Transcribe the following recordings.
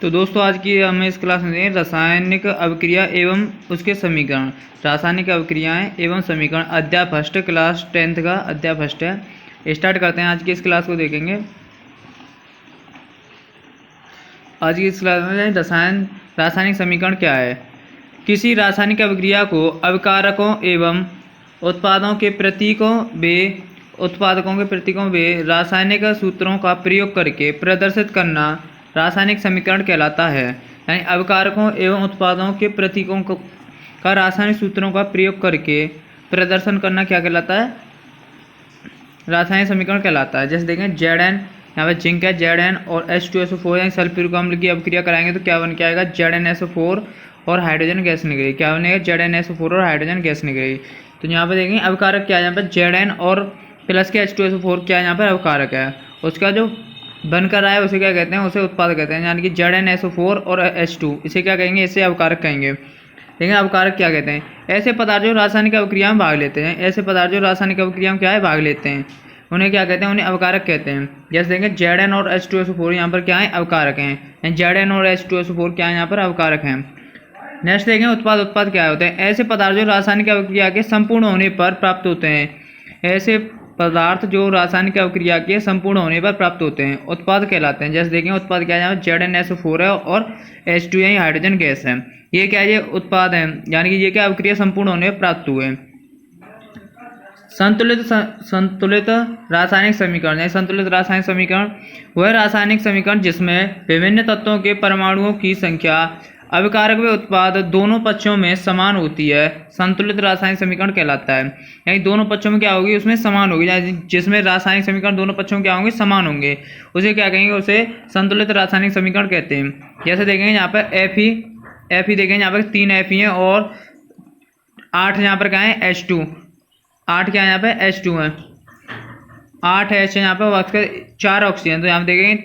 तो दोस्तों आज की हम इस क्लास में रासायनिक अभिक्रिया एवं उसके समीकरण, रासायनिक अभिक्रियाएं एवं समीकरण, अध्याय फर्स्ट, क्लास 10th का अध्याय फर्स्ट है। स्टार्ट करते हैं आज की इस क्लास को। देखेंगे आज की इस क्लास में रासायनिक समीकरण क्या है। किसी रासायनिक अभिक्रिया को अभिकारकों एवं उत्पादों के प्रतीकों वे रासायनिक सूत्रों का प्रयोग करके प्रदर्शित करना रासायनिक समीकरण कहलाता है। यानी अभिकारकों एवं उत्पादों के प्रतीकों का रासायनिक सूत्रों का प्रयोग करके प्रदर्शन करना क्या कहलाता है, रासायनिक समीकरण कहलाता है। जैसे देखें Zn, यहाँ पे जिंक है Zn और H2SO4 यानी सल्फ्यूरिक अम्ल की अभिक्रिया कराएंगे तो क्या बन के आएगा, ZnSO4 और हाइड्रोजन गैस निकलेगी। क्या बनेगा, ZnSO4 और हाइड्रोजन गैस निकलेगी। तो यहाँ पे देखेंगे अभिकारक क्या है, यहाँ पे Zn और प्लस के H2SO4 क्या है, यहाँ पर अभिकारक है। उसका जो बनकर रहा है उसे क्या कहते हैं, उसे उत्पाद कहते हैं। यानी कि ZnSO4 और H2 इसे क्या कहेंगे, इसे अभिकारक कहेंगे। लेकिन अभिकारक क्या कहते हैं, ऐसे पदार्थ जो रासायनिक अभिक्रिया में भाग लेते हैं। ऐसे पदार्थ जो रासायनिक अभिक्रिया में क्या है, भाग लेते हैं, उन्हें क्या कहते हैं, उन्हें अभिकारक कहते हैं। जैसे देखेंगे Zn और H2SO4 यहाँ पर क्या है, अभिकारक हैं। Zn और H2SO4 क्या है, यहाँ पर अभिकारक हैं। नेक्स्ट देखेंगे उत्पाद क्या होते हैं। ऐसे पदार्थ जो रासायनिक अभिक्रिया के संपूर्ण होने पर प्राप्त होते हैं। ऐसे पदार्थ जो रासायनिक अभिक्रिया के संपूर्ण होने पर प्राप्त होते हैं उत्पाद कहलाते हैं। जैसे देखेंगे उत्पाद क्या है, ZnSO4 है और H2 यानी हाइड्रोजन गैस है। ये क्या है, ये उत्पाद है, यानी कि ये क्या अभिक्रिया संपूर्ण होने पर प्राप्त हुए। संतुलित रासायनिक समीकरण, यानी संतुलित रासायनिक समीकरण वह रासायनिक समीकरण जिसमें विभिन्न तत्वों के परमाणुओं की संख्या अभिकारक व उत्पाद दोनों पक्षों में समान होती है, संतुलित रासायनिक समीकरण कहलाता है। यानी दोनों पक्षों में क्या होगी, उसमें समान होगी। जिसमें रासायनिक समीकरण दोनों पक्षों में क्या होंगे, समान होंगे, उसे क्या कहेंगे, उसे संतुलित रासायनिक समीकरण कहते हैं। जैसे देखेंगे यहाँ पर Fe देखेंगे, यहाँ पर 3 Fe हैं और 8 यहाँ पर क्या है, H2, 8 क्या है यहाँ पे, H2 है, 8 H है यहाँ पर, 4 ऑक्सीजन। तो यहाँ पर देखेंगे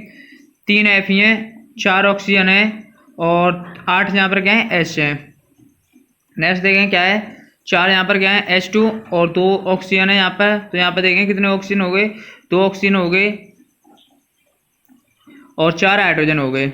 3 Fe हैं, 4 ऑक्सीजन है और 8 यहाँ पर क्या है, H है। नेक्स्ट देखें क्या है, 4 यहाँ पर क्या है, H2 और 2 ऑक्सीजन है यहाँ पर। तो यहाँ पर देखें कितने ऑक्सीजन हो गए, 2 ऑक्सीजन हो गए और 4 हाइड्रोजन हो गए।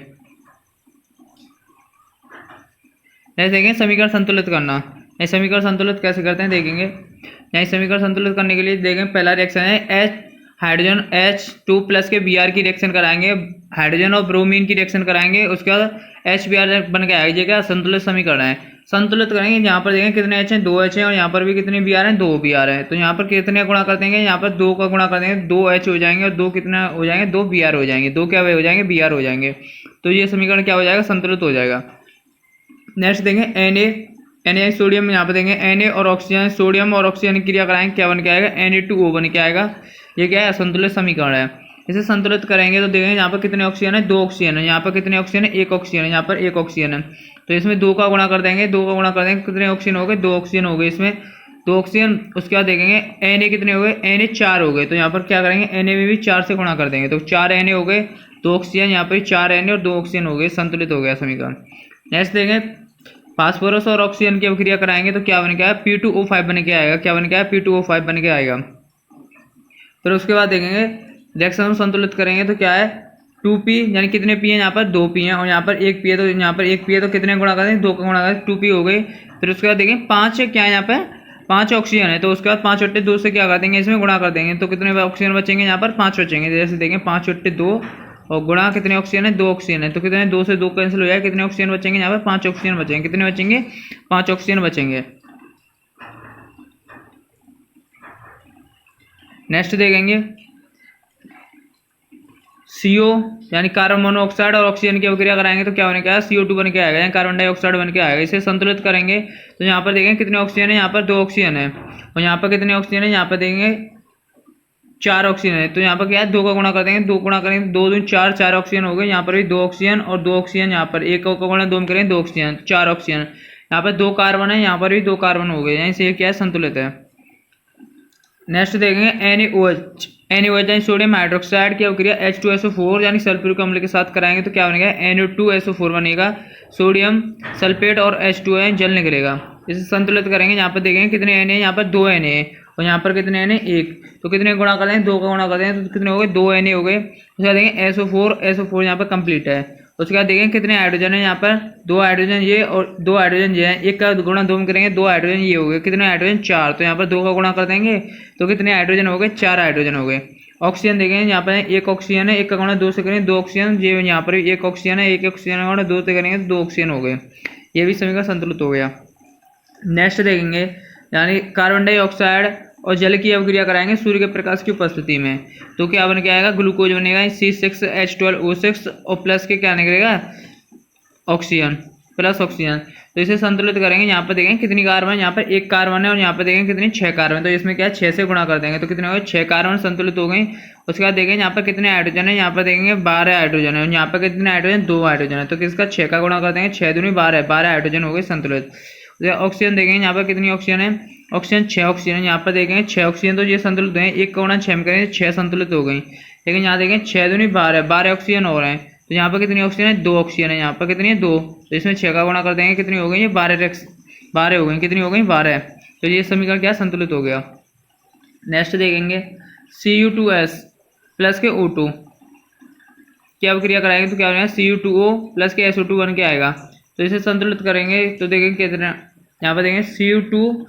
नेक्स्ट देखें समीकरण संतुलित करना। ये समीकरण संतुलित कैसे करते हैं देखेंगे। यहाँ समीकरण संतुलित करने के लिए देखें पहला रिएक्शन है हाइड्रोजन H2 प्लस के Br की रिएक्शन कराएंगे, हाइड्रोजन और ब्रोमीन की रिएक्शन कराएंगे, उसके बाद HBr बन के आएगी। ये क्या संतुलित समीकरण है। संतुलित करेंगे, यहाँ पर देखेंगे कितने H हैं, 2 H हैं और यहाँ पर भी कितने Br हैं, 2 Br हैं। तो यहाँ पर कितने गुणा कर देंगे, यहाँ पर 2 का गुणा कर देंगे, 2 H हो जाएंगे और 2 कितना हो जाएंगे, 2 Br हो जाएंगे, 2 क्या हो जाएंगे, Br हो जाएंगे। तो ये समीकरण क्या हो जाएगा, संतुलित हो जाएगा। नेक्स्ट देंगे Na सोडियम, यहाँ पे देंगे Na और ऑक्सीजन, सोडियम और ऑक्सीजन की क्रिया कराएंगे, क्या बन के आएगा, Na2O बन के आएगा। ये क्या है, असंतुलित समीकरण है। इसे संतुलित करेंगे तो देखेंगे यहाँ पर कितने ऑक्सीजन है, 2 ऑक्सीजन है, यहाँ पर कितने ऑक्सीजन है, 1 ऑक्सीजन है, यहाँ पर 1 ऑक्सीजन है। तो इसमें 2 का गुणा कर देंगे, 2 का गुणा कर देंगे, कितने ऑक्सीजन हो गए, 2 ऑक्सीजन हो गए, इसमें 2 ऑक्सीजन। उसके बाद देखेंगे Na कितने हो गए, Na 4 हो गए। तो यहाँ पर क्या करेंगे, Na में भी 4 से गुणा कर देंगे, तो 4 Na हो गए, 2 ऑक्सीजन, यहाँ पर 4 Na और 2 ऑक्सीजन हो गए, संतुलित हो गया समीकरण। नेक्स्ट देखेंगे फास्फोरस और ऑक्सीजन की अभिक्रिया कराएंगे तो क्या बन के आएगा, P2O5 बन के आएगा। क्या बन के आएगा, P2O5 बन के आएगा। फिर उसके बाद देखेंगे रिएक्शन को संतुलित करेंगे तो क्या है, 2P, यानी कितने P हैं, यहाँ पर 2 P हैं और यहाँ पर 1 P है। तो यहाँ पर 1 P है तो कितने गुणा करें, 2 का गुणा करें, 2P हो गई। फिर उसके बाद देखेंगे 5 क्या है, यहाँ पर 5 ऑक्सीजन है। तो उसके बाद 5/2 से क्या कर देंगे, इसमें गुणा कर देंगे तो कितने ऑक्सीजन बचेंगे, यहाँ पर 5 बचेंगे। जैसे देखें 5/2 और गुणा कितने ऑक्सीजन है, 2 ऑक्सीजन है। तो कितने, 2 से 2 कैंसिल हो जाएगा, कितने ऑक्सीजन बचेंगे, यहाँ पर 5 ऑक्सीजन बचेंगे। कितने बचेंगे, 5 ऑक्सीजन बचेंगे। नेक्स्ट देखेंगे CO यानी कार्बन मोनोऑक्साइड और ऑक्सीजन की अभिक्रिया कराएंगे तो क्या बन के आएगा, CO2 बन के आएगा, यानी कार्बन डाइऑक्साइड बन के आएगा। इसे संतुलित करेंगे तो यहाँ पर देखेंगे कितने ऑक्सीजन है, यहाँ पर 2 ऑक्सीजन है और यहाँ पर कितने ऑक्सीजन है, यहाँ पर देखेंगे 4 ऑक्सीजन है। तो यहाँ पर क्या है, 2 का गुणा कर देंगे, 2 गुणा करेंगे, 2 दूनी 4, 4 ऑक्सीजन हो गए। यहाँ पर भी 2 ऑक्सीजन और 2 ऑक्सीजन, यहाँ पर 1 का गुणा 2 में करेंगे, 2 ऑक्सीजन, 4 ऑक्सीजन। यहाँ पर 2 कार्बन है, यहाँ पर भी 2 कार्बन हो गए, यानी से क्या है, संतुलित है। नेक्स्ट देखेंगे NaOH यानी सोडियम हाइड्रोक्साइड की अभिक्रिया H2SO4 यानी सल्फ्यूरिक अम्ल के साथ कराएंगे तो क्या बनेगा, Na2SO4 बनेगा। सोडियम सल्फेट और H2 जल निकलेगा। इसे संतुलित करेंगे, यहाँ पर देखेंगे कितने Na, यहाँ पर 2 Na और यहाँ पर कितने Na, 1। तो कितने गुणा कर देंगे, 2 का गुणा कर देंगे तो कितने हो गए, 2 Na हो गए। उसके बाद देखेंगे SO4 यहाँ पर कंप्लीट है उसके बाद देखेंगे कितने हाइड्रोजन है यहाँ पर, 2 हाइड्रोजन ये और 2 हाइड्रोजन ये हैं। एक का गुणा 2 में करेंगे, 2 हाइड्रोजन ये हो गए, कितने हाइड्रोजन 4, तो यहाँ पर 2 का गुणा कर देंगे तो कितने हाइड्रोजन हो गए, 4 हाइड्रोजन हो गए। ऑक्सीजन देखेंगे यहाँ पर एक ऑक्सीजन है, एक का गुणा 2 से करेंगे 2 ऑक्सीजन, ये यहाँ पर एक ऑक्सीजन है, एक ऑक्सीजन का गुणा 2 से करेंगे तो 2 ऑक्सीजन हो गए। ये भी समीकरण संतुलित हो गया। नेक्स्ट देखेंगे यानी कार्बन डाइऑक्साइड और जल की अवक्रिया कराएंगे सूर्य के प्रकाश की उपस्थिति में, तो क्या बन के आएगा, ग्लूकोज बनेगा C6H12O6 और प्लस के क्या निकलेगा, ऑक्सीजन प्लस ऑक्सीजन। तो इसे संतुलित करेंगे। यहाँ पर देखेंगे कितनी कार्बन, यहाँ पर 1 कार्बन है और यहाँ पर देखेंगे कितनी 6 कार्बन, तो इसमें क्या है 6 से गुणा कर देंगे तो कितने हो गए, 6 कार्बन संतुलित हो गई। उसके बाद देखेंगे यहाँ पर कितने हाइड्रोजन है, यहाँ पर देखेंगे 12 हाइड्रोजन है और यहाँ पर कितने हाइड्रोजन, 2 हाइड्रोजन है, तो किसका 6 का गुणा कर देंगे, 6 दूनी 12 हाइड्रोजन हो गए संतुलित। ऑक्सीजन देखेंगे यहाँ पर कितनी ऑक्सीजन है, ऑक्सीजन 6 ऑक्सीजन, यहाँ पर देखेंगे 6 ऑक्सीजन, तो ये संतुलित है, 1 का गुणा 6 में करेंगे 6 संतुलित हो गई। लेकिन यहाँ देखेंगे 6 दूनी 12 ऑक्सीजन हो रहे हैं, तो यहाँ पर कितनी ऑक्सीजन है, 2 ऑक्सीजन है, यहाँ पर कितनी है 2, तो इसमें 6 का गुणा कर देंगे कितनी हो गई, ये 12 हो गई, कितनी हो गई 12, तो ये समीकरण क्या संतुलित हो गया। नेक्स्ट देखेंगे Cu2S प्लस के O2 की अवक्रिया कराएंगे तो क्या बनेगा, Cu2O प्लस के SO2 बन के आएगा, तो इसे संतुलित करेंगे तो देखेंगे कितना, यहाँ पर देखेंगे Cu2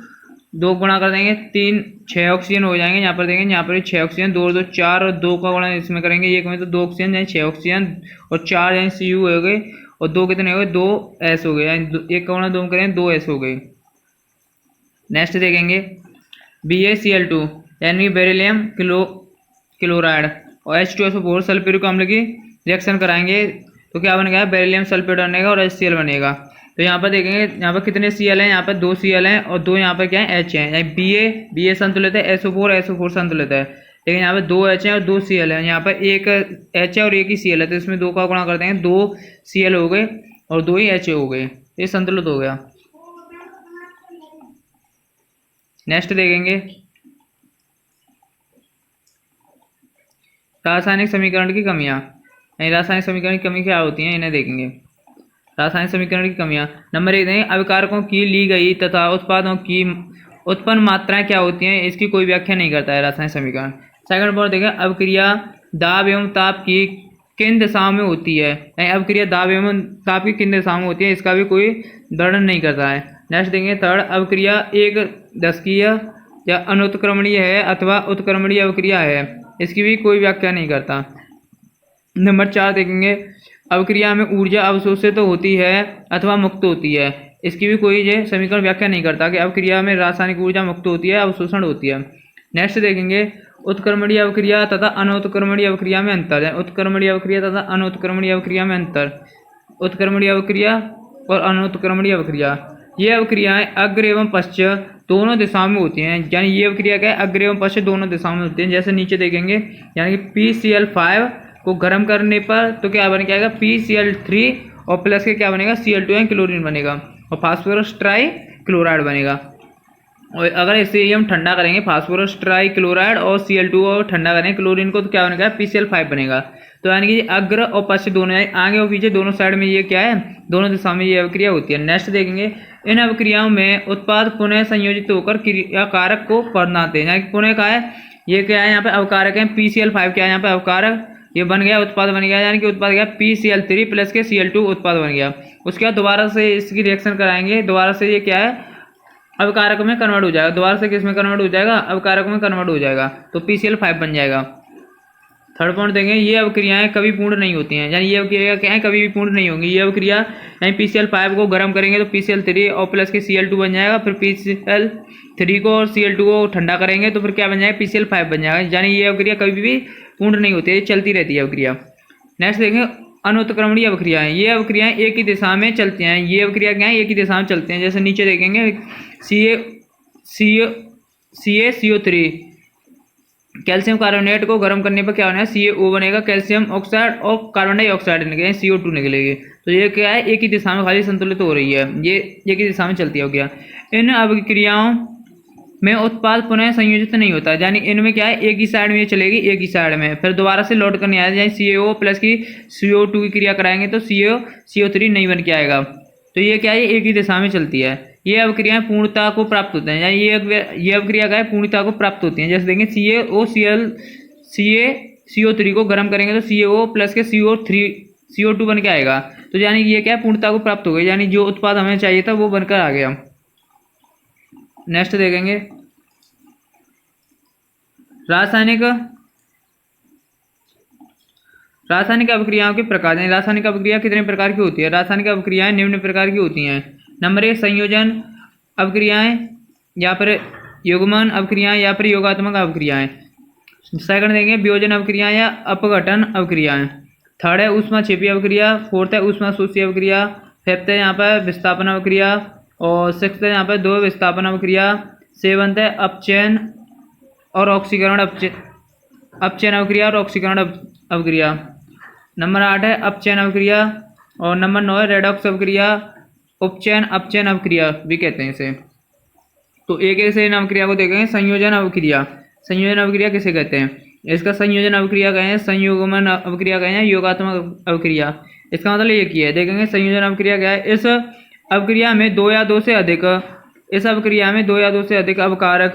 2 गुणा कर देंगे 3 6 ऑक्सीजन हो जाएंगे, यहाँ पर देखेंगे यहाँ पर 6 ऑक्सीजन 2 2 4 और 2 का गुणा इसमें करेंगे 1 में तो 2 ऑक्सीजन यानी 6 ऑक्सीजन और 4 यानी Cu हो गए और 2 कितने हो गए, 2 S हो गए, यानी 1 का गुणा 2 में करेंगे 2 S हो गए। नेक्स्ट देखेंगे BaCl2 यानी बेरिलियम क्लोराइड और H2SO4 सल्फ्यूरिक अम्ल की रिएक्शन कराएंगे तो क्या बनेगा, बेरिलियम सल्फेट बनेगा और HCl बनेगा। तो यहाँ पर देखेंगे यहाँ पर कितने Cl हैं, यहाँ पर 2 Cl हैं और 2 यहाँ पर क्या है H हैं, यानी Ba संतुलित है, SO4 संतुलित है, लेकिन यहाँ पर 2 H हैं और 2 Cl हैं, यहाँ पर 1 H है और 1 ही Cl है, तो इसमें 2 का गुणा कर देंगे 2 Cl हो गए और 2 ही H हो गए, ये संतुलित हो गया। नेक्स्ट देखेंगे रासायनिक समीकरण की कमियां, रासायनिक समीकरण की कमी क्या होती हैं इन्हें देखेंगे। रासायनिक समीकरण की कमियां, नंबर 1 देखेंगे अभिकारकों की ली गई तथा उत्पादों की उत्पन्न मात्राएं क्या होती हैं, इसकी कोई व्याख्या नहीं करता है रासायनिक समीकरण। सेकंड पॉइंट देखें अभिक्रिया दाब एवं ताप की किन दिशाओं में होती है, अभिक्रिया दाब एवं ताप की किन दिशाओं में होती है, इसका भी कोई वर्णन नहीं करता है। नेक्स्ट देखेंगे थर्ड अभिक्रिया एक दशकीय या अनुत्क्रमणीय है अथवा उत्क्रमणीय अभिक्रिया है, इसकी भी कोई व्याख्या नहीं करता। नंबर 4 देखेंगे अभिक्रिया में ऊर्जा अवशोषित तो होती है अथवा मुक्त होती है, इसकी भी कोई ये समीकरण व्याख्या नहीं करता कि अभिक्रिया में रासायनिक ऊर्जा मुक्त होती है अवशोषण होती है। नेक्स्ट देखेंगे उत्क्रमणीय अभिक्रिया तथा अनुत्क्रमणीय अभिक्रिया में अंतर है, उत्क्रमणीय अभिक्रिया तथा अनुत्क्रमणीय अभिक्रिया में अंतर, उत्क्रमणीय अभिक्रिया और अनुत्क्रमणीय अभिक्रिया, ये अभिक्रियाएं अग्र एवं पश्चिम दोनों दिशाओं में होती हैं, यानी ये अभिक्रिया क्या है अग्र एवं पश्चिम दोनों दिशाओं में होती हैं। जैसे नीचे देखेंगे यानी कि PCl5 को गर्म करने पर तो क्या बन के आएगा PCl3 और प्लस के क्या बनेगा Cl2 यानी क्लोरीन बनेगा और फास्फोरस ट्राई क्लोराइड बनेगा। और अगर इसे हम ठंडा करेंगे फास्फोरस ट्राई क्लोराइड और Cl2 और ठंडा करेंगे क्लोरीन को तो क्या बनेगा PCl5 बनेगा। तो यानी कि अग्र और पश्चिम दोनों आगे और पीछे दोनों साइड में ये क्या है दोनों दिशा में ये अभिक्रिया होती है। नेक्स्ट देखेंगे इन अभिक्रियाओं में उत्पाद पुनः संयोजित होकर क्रियाकारक को बनाते हैं, यानी कि पुनः का है ये क्या है यहाँ पे अवकारक है PCl5 क्या है यहाँ पे अवकारक, ये बन गया उत्पाद बन गया, यानी कि उत्पाद गया PCl3 प्लस के Cl2 उत्पाद बन गया। उसके बाद दोबारा से इसकी रिएक्शन कराएंगे, दोबारा से ये क्या है अवकारक में कन्वर्ट हो जाएगा, दोबारा से किस में कन्वर्ट हो जाएगा अवकारक में कन्वर्ट हो जाएगा तो PCl5 बन जाएगा। थर्ड पॉइंट देंगे ये अभिक्रियाएं कभी पूर्ण नहीं होती हैं, यानी ये अभिक्रिया क्या है कभी भी पूर्ण नहीं होंगी। ये अभिक्रिया यानी PCl5 को गर्म करेंगे तो PCl3 और प्लस के Cl2 बन जाएगा, फिर PCl3 को और Cl2 को ठंडा करेंगे तो फिर क्या बन जाएगा PCl5 बन जाएगा, यानी ये अभिक्रिया कभी भी पूर्ण नहीं होती है, ये चलती रहती है अभिक्रिया। नेक्स्ट देखेंगे अनुत्क्रमणीय अभिक्रियाएं, ये अभिक्रियाएं एक ही दिशा में चलती हैं, ये अभिक्रिया क्या है एक ही दिशा में चलते हैं। जैसे नीचे देखेंगे CaCO3 कैल्शियम कार्बोनेट को गर्म करने पर क्या बनेगा CaO बनेगा, कैल्शियम ऑक्साइड और कार्बन डाइऑक्साइड निकलेंगे CO2 निकलेगी, तो ये क्या है एक ही दिशा में खाली संतुलित हो रही है, ये एक ही दिशा में चलती है अभिक्रिया। इन अभिक्रियाओं में उत्पाद पुनः संयोजित नहीं होता, यानी इनमें क्या है एक ही साइड में ये चलेगी एक ही साइड में, फिर दोबारा से लौट कर नहीं आएगा, यानी CaO प्लस की CO2 की क्रिया कराएंगे तो CO3 नहीं बन के आएगा, तो ये क्या है एक ही दिशा में चलती है। ये अभिक्रियाएं पूर्णता को प्राप्त होते हैं, यानी ये अभिक्रिया क्या है पूर्णता को प्राप्त होती हैं। जैसे देखेंगे CaCO3 को गर्म करेंगे तो CaO प्लस के CO2 बन के आएगा। तो यानी ये क्या है, पूर्णता को प्राप्त हो गई, यानी जो उत्पाद हमें चाहिए था वो बनकर आ गया। नेक्स्ट देखेंगे रासायनिक अभिक्रियाओं के प्रकार। रासायनिक अभिक्रिया कितने प्रकार की होती है? रासायनिक अभिक्रियाएं निम्न प्रकार की होती हैं। नंबर 1 संयोजन अभिक्रियाएं, या फिर युग्मन अभिक्रियाएं, या फिर योगात्मक अभिक्रियाएं। सेकंड देंगे वियोजन अभिक्रिया या अपघटन अभिक्रियाएं। थर्ड है ऊष्माक्षेपी अभिक्रिया। फोर्थ है ऊष्माशोषी अभिक्रिया। फिफ्थ है यहाँ पर विस्थापन अभिक्रिया। और सिक्स्थ है यहाँ पर दो विस्थापन अभिक्रिया। सेवंथ है अपचयन और ऑक्सीकरण अपचयन अभिक्रिया और ऑक्सीकरण अभिक्रिया। नंबर 8 है अपचयन अभिक्रिया। और नंबर 9 है रेडॉक्स अभिक्रिया, उपचयन अपचयन अभिक्रिया भी कहते हैं इसे। तो एक एक से इन अभिक्रिया को देखेंगे। संयोजन अभिक्रिया। संयोजन अभिक्रिया किसे कहते हैं? इसका संयोजन अभिक्रिया कहें, संयुग्मन अभिक्रिया कहें, योगात्मक अभिक्रिया। इसका मतलब ये किया है, देखेंगे संयोजन अभिक्रिया क्या है। इस अभिक्रिया में दो या दो से अधिक अवकारक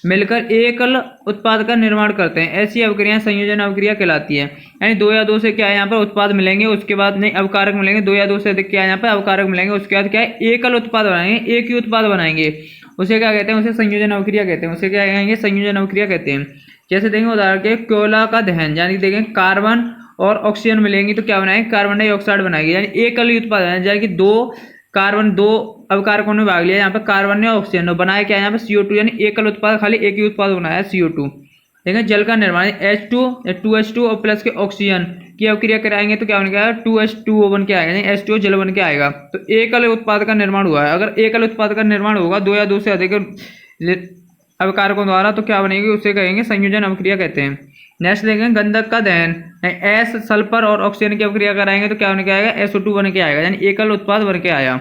मिलकर एकल उत्पाद का निर्माण करते हैं। ऐसी अभिक्रियाएं संयोजन अभिक्रिया कहलाती है। यानी दो या दो से क्या है यहाँ पर उत्पाद मिलेंगे, उसके बाद नहीं अवकारक मिलेंगे। दो या दो से अधिक क्या है यहाँ पर अवकारक मिलेंगे, उसके बाद क्या है एकल उत्पाद बनाएंगे, एक ही उत्पाद बनाएंगे। उसे क्या कहते हैं? उसे संयोजन अभिक्रिया कहते हैं। उसे क्या कहेंगे? संयोजन अभिक्रिया कहते हैं। जैसे देखेंगे उदाहरण के कोयला का दहन, यानी देखेंगे कार्बन और ऑक्सीजन मिलेंगी तो क्या बनाएंगे? कार्बन डाइऑक्साइड बनाएगी, यानी एकल ही उत्पाद बनाएंगे। यानी कि दो अवकारकों ने भाग लिया, यहाँ पर कार्बन ने ऑक्सीजन ने बनाया क्या है यहाँ पर CO2, यानी एकल उत्पाद, खाली एक ही उत्पाद बनाया CO2। देखें जल का निर्माण H2 और प्लस के ऑक्सीजन की अभिक्रिया कराएंगे तो क्या बन के आएगा? 2H2O बन के आएगा, यानी H2O जल बन के आएगा। तो एकल उत्पाद का निर्माण हुआ है। अगर एकल उत्पाद का निर्माण होगा दो या दो से अधिक अवकारकों द्वारा तो क्या बनेगी? उसे कहेंगे संयोजन अभिक्रिया कहते हैं। नेक्स्ट देखेंगे गंधक का दहन, एस सल्फर और ऑक्सीजन की अभिक्रिया कराएंगे तो क्या बन के आएगा? SO2 बन के आएगा, यानी एकल उत्पाद बन के आया।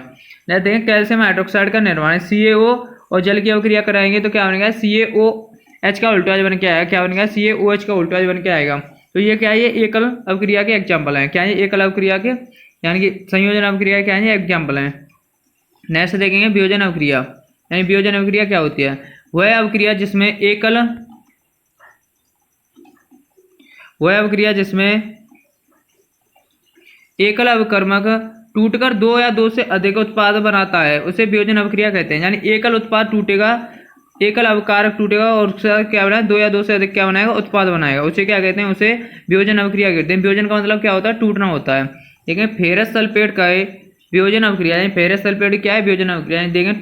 नेक्स्ट देखेंगे कैल्शियम हाइड्रोक्साइड का निर्माण, CaO और जल की अभिक्रिया कराएंगे तो क्या बनेगा? CaOH का उल्टा बन के आएगा। क्या बनेगा? CaOH का उल्टा बन के आएगा। तो ये क्या है? ये एकल अभिक्रिया के एग्जाम्पल हैं। क्या है? एकल अभिक्रिया के, यानी कि संयोजन अभिक्रिया क्या है? एग्जाम्पल हैं। नेक्स्ट देखेंगे वियोजन अभिक्रिया। यानी वियोजन अभिक्रिया क्या होती है? वह अभिक्रिया जिसमें एकल अवकर्मक टूटकर दो या दो से अधिक उत्पाद बनाता है उसे वियोजन अभिक्रिया कहते हैं। यानी एकल उत्पाद टूटेगा, एकल अवकारक टूटेगा और उसका क्या बनाएगा? दो या दो से अधिक क्या बनाएगा? उत्पाद बनाएगा। उसे क्या कहते हैं? उसे वियोजन अभिक्रिया कहते हैं। वियोजन का मतलब क्या होता है? टूटना होता है। देखें फेरस सल्फेट का वियोजन अभिक्रिया, यानी फेरस सल्फेट क्या है? वियोजन अभिक्रिया। देखें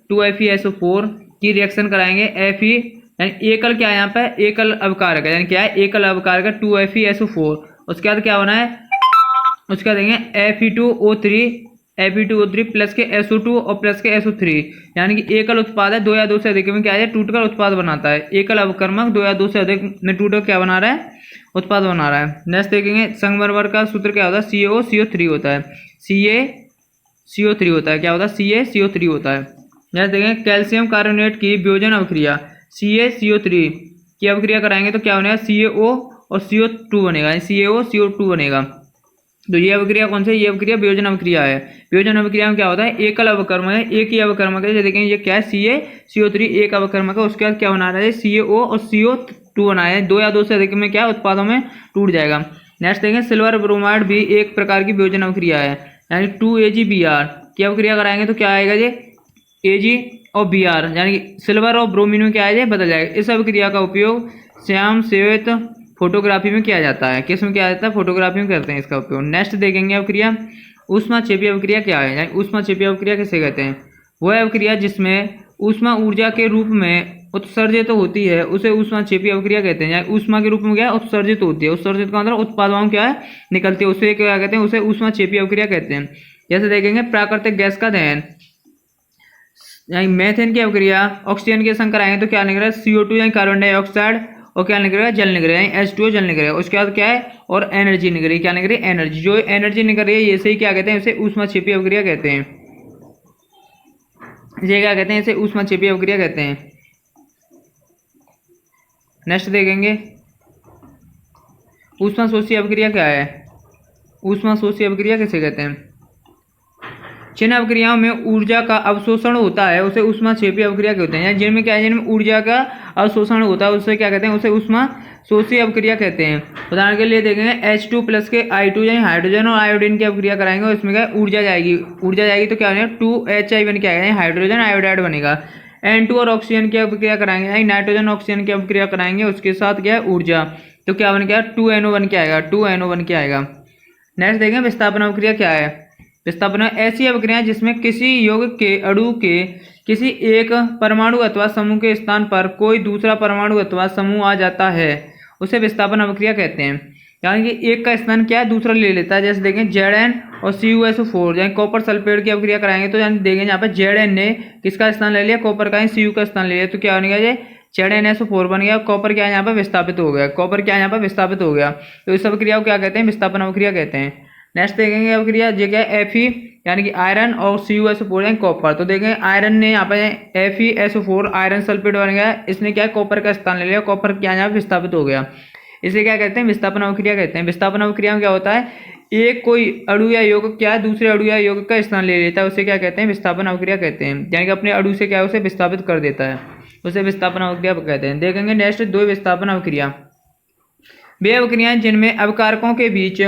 2FeSO4 की रिएक्शन कराएंगे। Fe यानी एकल क्या है यहाँ पे? एकल अवकारक है, यानी क्या है? एकल अवकारक है 2FeSO4। उसके बाद क्या होना है? उसके बाद देंगे Fe2O3 प्लस के SO2 और प्लस के SO3, यानी कि एकल उत्पाद है। दो या दो से अधिक में क्या है? टूटकर उत्पाद बनाता है। एकल अवकर्मक दो या दो से अधिक में टूटकर क्या बना रहा है? उत्पाद बना रहा है। नेक्स्ट देखेंगे संगमरमर का सूत्र क्या होता है? CaCO3 होता है। CaCO3 होता है। क्या होता है? CaCO3 होता है। नेक्स्ट देखेंगे कैल्शियम कार्बोनेट की वियोजन अभिक्रिया, CaCO3 की अभिक्रिया कराएंगे तो क्या बनेगा? CaO और CO2 बनेगा, CaO CO2 बनेगा। तो ये अभिक्रिया कौन सी है? ये अभिक्रिया वियोजन अभिक्रिया है। वियोजन अभिक्रिया में क्या होता है? एकल अवकर्मक है, एक ही अवकर्मक है। देखेंगे ये क्या है? CaCO3 एक अवकर्मक है। उसके बाद क्या बना रहा है? CaO और CO2 बनाया है। दो या दो से अधिक में क्या उत्पादों में टूट जाएगा। नेक्स्ट देखेंगे सिल्वर ब्रोमाइड भी एक प्रकार की वियोजन अभिक्रिया है, यानी 2AgBr की अभिक्रिया कराएंगे तो क्या आएगा? ये Ag और Br, यानी कि सिल्वर और ब्रोमीन में क्या है? बदल जाएगा। इस अभिक्रिया का उपयोग श्याम श्वेत फोटोग्राफी में किया जाता है। किस में किया जाता है? फोटोग्राफी में करते हैं इसका उपयोग। नेक्स्ट देखेंगे अभिक्रिया ऊष्माक्षेपी अभिक्रिया क्या है? यानी ऊष्माक्षेपी अभिक्रिया किसे कहते हैं? वह अभिक्रिया जिसमें ऊष्मा ऊर्जा के रूप में उत्सर्जित होती है उसे ऊष्माक्षेपी अभिक्रिया कहते हैं। यानी ऊष्मा के रूप में क्या है? उत्सर्जित होती है। उत्सर्जित का मतलब उत्पादों क्या है? निकलती है, उसे क्या कहते हैं? उसे ऊष्माक्षेपी अभिक्रिया कहते हैं। जैसे देखेंगे प्राकृतिक गैस का दहन, यानी मीथेन की अभिक्रिया ऑक्सीजन के संग कराएंगे तो क्या निकलेगा? CO2 यानी कार्बन डाइऑक्साइड, और क्या निकलेगा? जल निकलेगा, यानी H2O जल निकलेगा। उसके बाद क्या है? और एनर्जी निकलेगी। क्या निकलेगी? एनर्जी। जो एनर्जी निकल रही है ये से क्या कहते हैं? इसे ऊष्माक्षेपी अभिक्रिया कहते हैं। ये क्या कहते हैं? इसे ऊष्माक्षेपी अभिक्रिया कहते हैं। नेक्स्ट देखेंगे ऊष्माशोषी अभिक्रिया क्या है? ऊष्माशोषी अभिक्रिया किसे कहते हैं? जिन अभिक्रियाओं में ऊर्जा का अवशोषण होता है उसे ऊष्माक्षेपी अभिक्रिया कहते हैं। जिनमें क्या है? जिनमें ऊर्जा का अवशोषण होता है उसे क्या कहते हैं? उसे ऊष्मा शोषी अपक्रिया कहते हैं। उदाहरण के लिए देखेंगे H2 प्लस के I2 यानी हाइड्रोजन और आयोडीन की अपक्रिया कराएंगे और इसमें क्या ऊर्जा जाएगी, तो क्या बनेगा 2Hi बन के आएगा यानी हाइड्रोजन आयोडाइड बनेगा। N2 और ऑक्सीजन की अपक्रिया कराएंगे यानी नाइट्रोजन ऑक्सीजन की अपक्रिया कराएंगे, उसके साथ क्या है ऊर्जा, तो क्या बन के आएगा 2NO बन के आएगा, 2NO बन के आएगा। नेक्स्ट देखेंगे विस्थापन अपक्रिया क्या है। विस्थापन ऐसी अपक्रिया जिसमें किसी यौगिक के अणु के किसी एक परमाणु अथवा समूह के स्थान पर कोई दूसरा परमाणु अथवा समूह आ जाता है, उसे विस्थापन अपक्रिया कहते हैं। यानी कि एक का स्थान क्या है दूसरा ले लेता है। जैसे देखें Zn और CuSO4 यानी कॉपर सल्फेट की अपक्रिया कराएंगे तो यानी देखेंगे यहाँ पर Zn ने किसका स्थान ले लिया, कॉपर का, Cu का स्थान ले लिया, तो क्या बनेगा ये ZnSO4 बन गया। कॉपर क्या है यहाँ पर विस्थापित हो गया, कॉपर क्या है यहाँ पर विस्थापित हो गया, तो इस अपक्रिया को क्या कहते हैं, विस्थापन अपक्रिया कहते हैं। नेक्स्ट देखेंगे अपक्रिया जो क्या है Fe यानी कि आयरन और CuSO4 यानी कॉपर। तो देखेंगे आयरन ने यहाँ पे FeSO4 आयरन सल्फेट बन गया, इसने क्या है कॉपर का स्थान ले लिया, कॉपर क्या यहाँ पे विस्थापित हो गया, इसे क्या कहते हैं विस्थापन अपक्रिया कहते हैं। विस्थापन अपक्रिया में क्या होता है, एक कोई अणु या यौगिक क्या है दूसरे अणु या यौगिक का स्थान ले लेता है, उसे क्या कहते हैं विस्थापन अपक्रिया कहते हैं। यानी कि अपने अणु से क्या है उसे विस्थापित कर देता है, उसे विस्थापन अपक्रिया कहते हैं। देखेंगे नेक्स्ट दो विस्थापन अपक्रिया, वे अपक्रियाएं जिनमें अवकारकों के बीच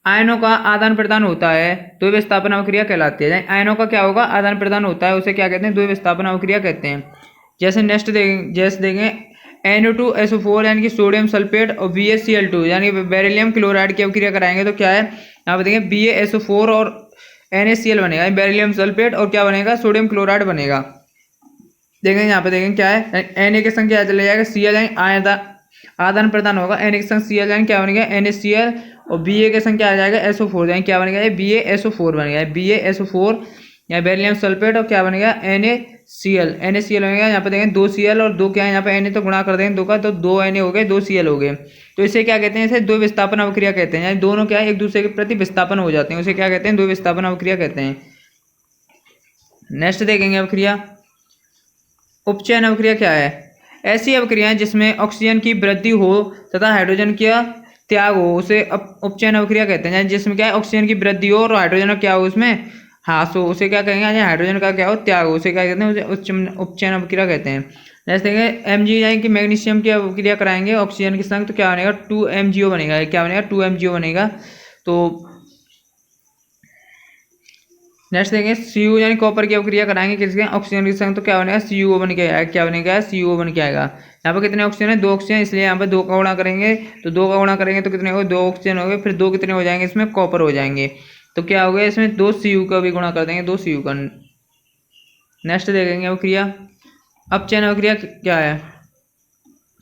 आयनों का आदान प्रदान होता है, तो विस्थापन अपक्रिया कहलाती है। आयनों का क्या होगा आदान प्रदान होता है, उसे क्या कहते हैं, दो विस्थापन अपक्रिया कहते हैं। जैसे नेक्स्ट देखें NO2SO4 यानी कि सोडियम सल्फेट और BaCl2 यानी कि बेरिलियम क्लोराइड की अपक्रिया कराएंगे तो क्या है यहाँ पे देखेंगे BaSO4 और NaCl बनेगा, बेरिलियम सल्फेट और क्या बनेगा सोडियम क्लोराइड बनेगा। देखेंगे यहाँ पे देखेंगे क्या है Na के संग क्या चले जाएगा Cl यानी आदान प्रदान होगा, Na के संग Cl यानी क्या बनेगा NaCl और Ba के संग क्या आ जाएगा SO4 यानी क्या बनेगा BaSO4 बनेगा, BaSO4 या बेरिलियम सल्फेट और क्या बनेगा NaCl बनेगा। यहाँ पे देखेंगे 2 Cl और 2 क्या है यहाँ पे Na तो गुणा कर देंगे 2 का, तो 2 Na हो गए 2 Cl हो गए, तो इसे क्या कहते हैं, इसे दो विस्थापन अपक्रिया कहते हैं। यानी दोनों क्या है एक दूसरे के प्रति विस्थापन हो जाते हैं, उसे क्या कहते हैं दो विस्थापन अपक्रिया कहते हैं। नेक्स्ट देखेंगे अपक्रिया उपचयन अपक्रिया क्या है। ऐसी अपक्रियाएं जिसमें ऑक्सीजन की वृद्धि हो तथा हाइड्रोजन का त्याग हो उसे उपचयन अपक्रिया कहते हैं। जिसमें क्या है ऑक्सीजन की वृद्धि हो और हाइड्रोजन का क्या हो उसमें ह्रास हो, उसे क्या कहेंगे, हाइड्रोजन का क्या हो त्याग हो, उसे क्या कहते हैं उसे उपचयन अपक्रिया कहते हैं। जैसे देखेंगे Mg यानी कि मैग्नीशियम की अपक्रिया कराएंगे ऑक्सीजन के संग तो क्या बनेगा 2MgO बनेगा, क्या बनेगा 2MgO बनेगा। तो नेक्स्ट देखेंगे Cu यानी कॉपर की अपक्रिया कराएंगे किसके ऑक्सीजन के संग तो क्या बनेगा CuO बन के आएगा, क्या बनेगा CuO बन के आएगा। यहाँ पर कितने ऑक्सीजन है 2 ऑक्सीजन, इसलिए यहाँ पर 2 का गुणा करेंगे, तो 2 का गुणा करेंगे तो कितने हो 2 ऑक्सीजन हो गए, फिर 2 कितने हो जाएंगे इसमें कॉपर हो जाएंगे, तो क्या हो गया इसमें 2 Cu का भी गुणा कर देंगे 2 Cu का। नेक्स्ट देखेंगे अपक्रिया अपचयन अपक्रिया क्या है।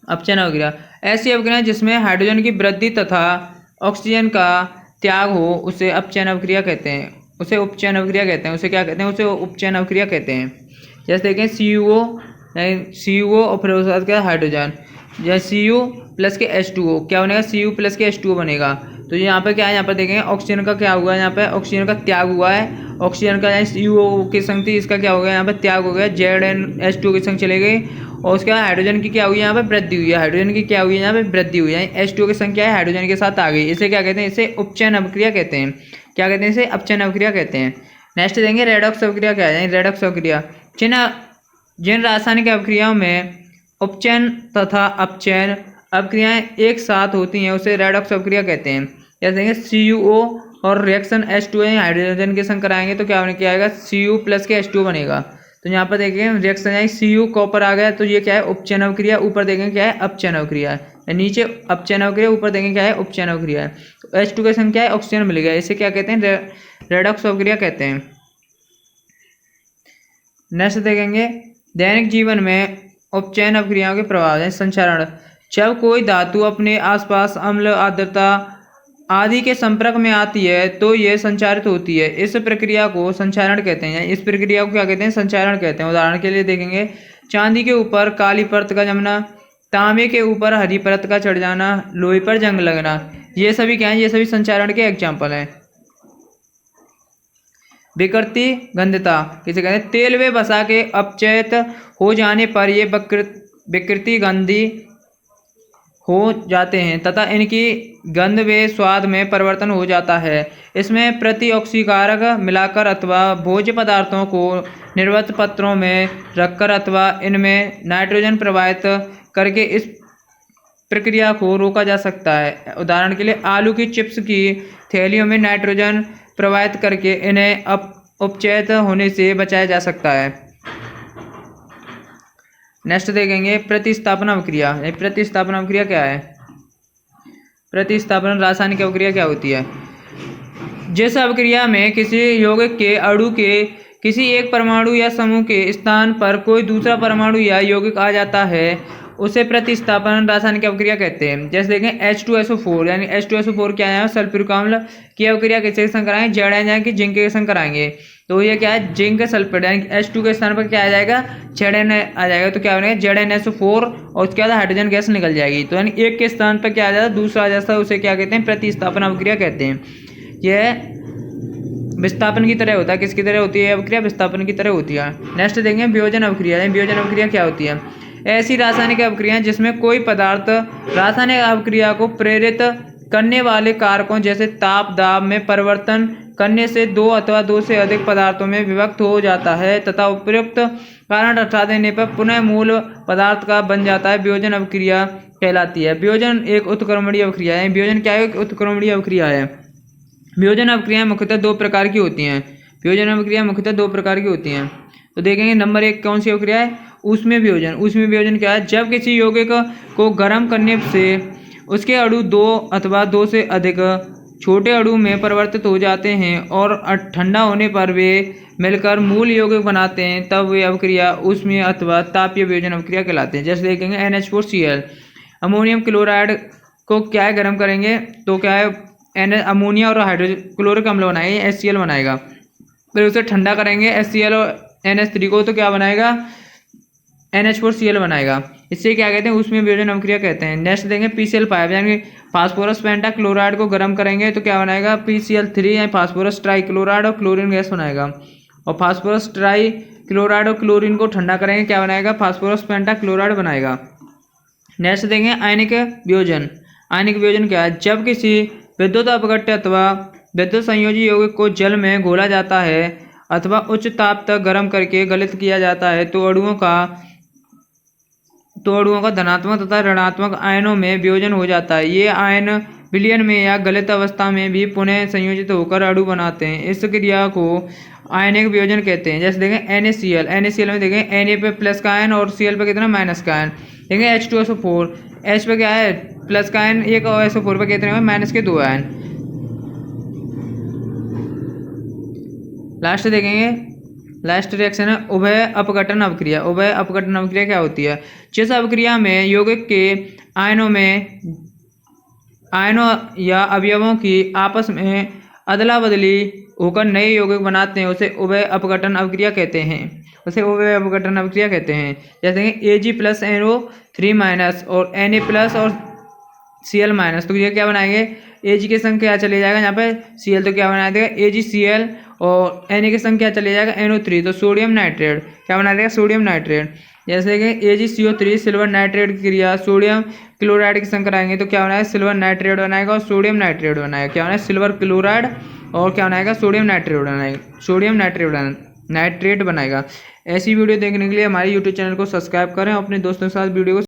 अपचयन अपक्रिया ऐसी अपक्रिया जिसमें हाइड्रोजन की वृद्धि तथा ऑक्सीजन का त्याग हो उसे अपचयन अपक्रिया कहते हैं, उसे उपचयन अपक्रिया कहते हैं। उसे क्या कहते हैं, उसे उपचयन अपक्रिया कहते हैं। जैसे देखें CuO और फिर उसके बाद क्या हाइड्रोजन, जैसे Cu प्लस के H2O क्या बनेगा Cu प्लस के H2O बनेगा। तो यहाँ पे क्या है यहाँ पर देखेंगे ऑक्सीजन का क्या हुआ है, यहाँ पे ऑक्सीजन का त्याग हुआ है, ऑक्सीजन का CuO के संग थी इसका क्या हो गया यहाँ पे त्याग हो गया, ZnH2 के संग चले गए और उसके बाद हाइड्रोजन की क्या हुई है यहाँ पे वृद्धि हुई है, हाइड्रोजन की क्या हुई है यहाँ पे वृद्धि हुई है, H2 की संख्या है हाइड्रोजन के साथ आ गई, इसे क्या कहते हैं, इसे उपचयन अपक्रिया कहते हैं। क्या कहते हैं, इसे अपचयन अपक्रिया कहते हैं। नेक्स्ट देंगे रेडॉक्स अपक्रिया क्या है। रेडॉक्स अपक्रिया जिन रासायनिक अपक्रियाओं में उपचयन तथा अपचयन अपक्रियाएं एक साथ होती हैं उसे रेडॉक्स अपक्रिया कहते हैं। जैसे देखेंगे CuO और रिएक्शन H2 हाइड्रोजन के संग कराएंगे तो क्या बने क्या आएगा Cu प्लस के H2 बनेगा। तो यहाँ पर देखेंगे रिएक्शन है Cu कॉपर आ गया, तो ये क्या है उपचयन अपक्रिया, ऊपर देखेंगे क्या है अपचयन अपक्रिया है, नीचे अपचयन अपक्रिया ऊपर देखेंगे क्या है उपचयन अपक्रिया है। तो H2 के संग क्या है ऑक्सीजन मिल गया, इसे क्या कहते हैं रेडॉक्स अपक्रिया कहते हैं। नेक्स्ट देखेंगे दैनिक जीवन में उपचयन अपक्रियाओं के प्रभाव है। संचारण जब कोई धातु अपने आसपास अम्ल आर्द्रता आदि के संपर्क में आती है तो यह संचारित होती है, इस प्रक्रिया को संचारण कहते हैं। इस प्रक्रिया को क्या कहते हैं, संचारण कहते हैं। उदाहरण के लिए देखेंगे चांदी के ऊपर काली परत का जमना, तांबे के ऊपर हरी परत का चढ़ जाना, लोहे पर जंग लगना, ये सभी क्या है, ये सभी संचारण के एग्जाम्पल हैं। विकृति गंधता किसे कहते हैं, तेल व वसा के अपचयित हो जाने पर ये विकृति गंधी हो जाते हैं तथा इनकी गंध व स्वाद में परिवर्तन हो जाता है। इसमें प्रतिऑक्सीकारक मिलाकर अथवा भोज्य पदार्थों को निर्वात पत्रों में रखकर अथवा इनमें नाइट्रोजन प्रवाहित करके इस प्रक्रिया को रोका जा सकता है। उदाहरण के लिए आलू की चिप्स की थैलियों में नाइट्रोजन प्रवाहित करके इन्हें उपचयित होने से बचाया जा सकता है। नेक्स्ट देखेंगे प्रतिस्थापन अभिक्रिया। प्रतिस्थापन अभिक्रिया क्या है? प्रतिस्थापन रासायनिक अभिक्रिया क्या होती है? जिस अभिक्रिया में किसी यौगिक के अणु के किसी एक परमाणु या समूह के स्थान पर कोई दूसरा परमाणु या यौगिक आ जाता है उसे प्रतिस्थापन रासायनिक अभिक्रिया कहते हैं। जैसे देखें H2SO4 यानी H2SO4 क्या है? सल्फ्यूरिक अम्ल की अभिक्रिया किसके संग कराएंगे? जेड यानी कि जिंक के संग कराएंगे। तो ये क्या है? जिंक सल्फेट यानी H2 के स्थान पर क्या आ जाएगा? Zn आ जाएगा। तो क्या बनेगा? ZnSO4 और उसके बाद हाइड्रोजन गैस निकल जाएगी। तो यानी एक के स्थान पर क्या आ जाता है? दूसरा आ जाता है। उसे क्या कहते हैं? प्रतिस्थापन अभिक्रिया कहते हैं। यह विस्थापन की तरह होता है। किसकी तरह होती है अभिक्रिया? विस्थापन की तरह होती है। नेक्स्ट देखेंगे वियोजन अभिक्रिया। वियोजन अभिक्रिया क्या होती है? ऐसी रासायनिक अभिक्रियाएं जिसमें कोई पदार्थ रासायनिक अभिक्रिया को प्रेरित करने वाले कारकों जैसे ताप दाब में परिवर्तन करने से दो अथवा दो से अधिक पदार्थों में विभक्त हो जाता है तथा उपयुक्त कारण हटा देने पर पुनः मूल पदार्थ का बन जाता है, वियोजन अभिक्रिया कहलाती है। वियोजन एक उत्क्रमणीय अभिक्रिया है। वियोजन क्या है? उत्क्रमणीय अभिक्रिया है। वियोजन अभिक्रियाएं मुख्यतः दो प्रकार की होती हैं। वियोजन अभिक्रिया मुख्यतः दो प्रकार की होती हैं। तो देखेंगे नंबर 1 कौन सी अभिक्रिया है? ऊष्मीय वियोजन। ऊष्मीय वियोजन क्या है? जब किसी यौगिक को गर्म करने से उसके अणु दो अथवा दो से अधिक छोटे अणु में परिवर्तित हो जाते हैं और ठंडा होने पर वे मिलकर मूल यौगिक बनाते हैं, तब वे अभिक्रिया ऊष्मीय अथवा तापीय वियोजन अभिक्रिया कहलाते हैं। जैसे देखेंगे NH4Cl अमोनियम क्लोराइड को क्या है? गर्म करेंगे तो क्या है? अमोनिया और हाइड्रोजन क्लोरिक अम्ल बनाएगा, HCl बनाएगा। फिर उसे ठंडा करेंगे HCl और NH3 को, तो क्या बनाएगा? NH4Cl बनाएगा। इससे क्या कहते हैं? ऊष्मीय वियोजन अभिक्रिया कहते हैं। नेक्स्ट देंगे PCl5 यानी फास्फोरस पेंटा क्लोराइड को गर्म करेंगे तो क्या बनाएगा? PCl3 यानी फास्फोरस ट्राई क्लोराइड और क्लोरीन गैस बनाएगा। और फास्फोरस ट्राई क्लोराइड और क्लोरीन को ठंडा करेंगे, क्या बनाएगा? फास्फोरस पेंटा क्लोराइड बनाएगा। नेक्स्ट देंगे आयनिक वियोजन। आयनिक वियोजन क्या है? जब किसी विद्युत अपघट्य अथवा विद्युत संयोजी यौगिक को जल में घोला जाता है अथवा उच्च ताप तक गर्म करके गलित किया जाता है तो अणुओं का धनात्मक तथा ऋणात्मक आयनों में वियोजन हो जाता है। ये आयन विलयन में या गलित अवस्था में भी पुनः संयोजित होकर अणु बनाते हैं। इस क्रिया को आयनिक वियोजन कहते हैं। जैसे देखें NaCl में देखें Na पे प्लस का आयन और Cl पे कितना? माइनस का आयन। देखें H2SO4 H पे क्या है? प्लस का आयन एक और SO4 पे कितने? माइनस के 2 आयन। लास्ट देखेंगे, लास्ट रिएक्शन है उभय अपघटन अभिक्रिया। उभय अपघटन अभिक्रिया क्या होती है? जिस अभिक्रिया में यौगिक के आयनों या अवयवों की आपस में अदला बदली होकर नए यौगिक बनाते हैं उसे उभय अपघटन अभिक्रिया कहते हैं। उसे उभय अपघटन अभिक्रिया कहते हैं। जैसे Ag प्लस NO3 माइनस और Na प्लस और Cl माइनस, तो ये क्या बनाएंगे? Ag के संग क्या चले जाएगा यहाँ पे? Cl, तो क्या बना देगा? AgCl और Na के संग क्या चले जाएगा? NO3, तो सोडियम नाइट्रेट क्या बना देगा? Sodium nitrate. जैसे कि AgCO3 सिल्वर नाइट्रेट की क्रिया सोडियम क्लोराइड के संग कराएंगे तो क्या बनाएगा? सिल्वर नाइट्रेट बनाएगा और सोडियम नाइट्रेट बनाएगा। क्या बनाएगा? सिल्वर क्लोराइड और क्या बनाएगा? सोडियम नाइट्रेट बनाएगा। सोडियम नाइट्रेट बनाएगा। ऐसी वीडियो देखने के लिए हमारे YouTube चैनल को सब्सक्राइब करें और अपने दोस्तों के साथ वीडियो को